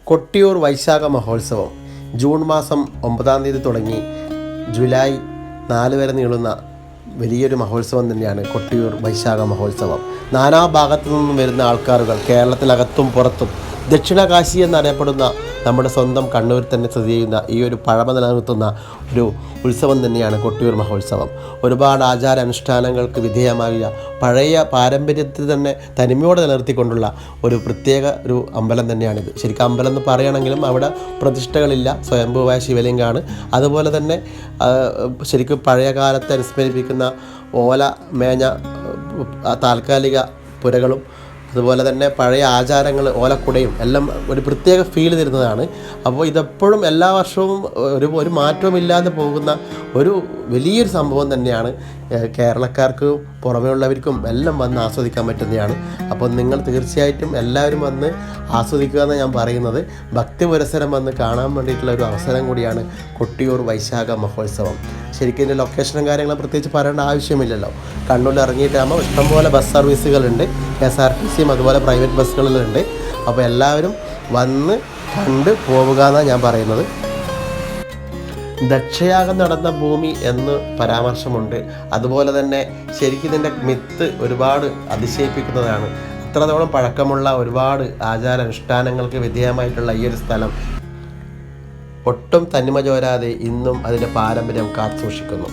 കൊട്ടിയൂർ വൈശാഖ മഹോത്സവം ജൂൺ മാസം 9-ാം തീയതി തുടങ്ങി ജൂലൈ 4 വരെ നീളുന്ന വലിയൊരു മഹോത്സവം തന്നെയാണ് കൊട്ടിയൂർ വൈശാഖ മഹോത്സവം. നാനാഭാഗത്തു നിന്നും വരുന്ന ആൾക്കാരുകൾ കേരളത്തിനകത്തും പുറത്തും ദക്ഷിണകാശി എന്നറിയപ്പെടുന്ന നമ്മുടെ സ്വന്തം കണ്ണൂർ തന്നെ സ്ഥിതി ചെയ്യുന്ന ഈ ഒരു പഴമ നിലനിർത്തുന്ന ഒരു ഉത്സവം തന്നെയാണ് കൊട്ടിയൂർ മഹോത്സവം. ഒരുപാട് ആചാരാനുഷ്ഠാനങ്ങൾക്ക് വിധേയമായ പഴയ പാരമ്പര്യത്തിൽ തന്നെ തനിമയോടെ നിലനിർത്തിക്കൊണ്ടുള്ള ഒരു പ്രത്യേക ഒരു അമ്പലം തന്നെയാണിത്. ശരിക്കും അമ്പലം എന്ന് പറയുകയാണെങ്കിലും അവിടെ പ്രതിഷ്ഠകളില്ല, സ്വയംഭൂവായ ശിവലിംഗമാണ്. അതുപോലെ തന്നെ ശരിക്കും പഴയ കാലത്തെ അനുസ്മരിപ്പിക്കുന്ന ഓല മേഞ്ഞ താൽക്കാലിക പുരകളും അതുപോലെ തന്നെ പഴയ ആചാരങ്ങൾ ഓലക്കുടയും എല്ലാം ഒരു പ്രത്യേക ഫീൽ തരുന്നതാണ്. അപ്പോൾ ഇതെപ്പോഴും എല്ലാ വർഷവും ഒരു മാറ്റവുമില്ലാതെ പോകുന്ന ഒരു വലിയൊരു സംഭവം തന്നെയാണ്. കേരളക്കാർക്ക് പുറമേയുള്ളവർക്കും എല്ലാം വന്ന് ആസ്വദിക്കാൻ പറ്റുന്നതാണ്. അപ്പോൾ നിങ്ങൾ തീർച്ചയായിട്ടും എല്ലാവരും വന്ന് ആസ്വദിക്കുക എന്ന് ഞാൻ പറയുന്നത്. ഭക്തി പുരസരം വന്ന് കാണാൻ വേണ്ടിയിട്ടുള്ള ഒരു അവസരം കൂടിയാണ് കൊട്ടിയൂർ വൈശാഖ മഹോത്സവം. ശരിക്കും ഇതിൻ്റെ ലൊക്കേഷനും കാര്യങ്ങളും പ്രത്യേകിച്ച് പറയേണ്ട ആവശ്യമില്ലല്ലോ. കണ്ണൂരിൽ ഇറങ്ങിയിട്ടാകുമ്പോൾ ഇഷ്ടംപോലെ ബസ് സർവീസുകളുണ്ട്, KSRTC അതുപോലെ പ്രൈവറ്റ് ബസ്സുകളിലുണ്ട്. അപ്പോൾ എല്ലാവരും വന്ന് കണ്ട് പോവുക എന്നാണ് ഞാൻ പറയുന്നത്. ദക്ഷയാഗം നടന്ന ഭൂമി എന്ന് പരാമർശമുണ്ട്. അതുപോലെ തന്നെ ശരിക്കും ഇതിൻ്റെ മിത്ത് ഒരുപാട് അതിശയിപ്പിക്കുന്നതാണ്. അത്രത്തോളം പഴക്കമുള്ള ഒരുപാട് ആചാരാനുഷ്ഠാനങ്ങൾക്ക് വിധേയമായിട്ടുള്ള ഈ ഒരു സ്ഥലം ഒട്ടും തനിമ ചോരാതെ ഇന്നും അതിൻ്റെ പാരമ്പര്യം കാത്തുസൂക്ഷിക്കുന്നു.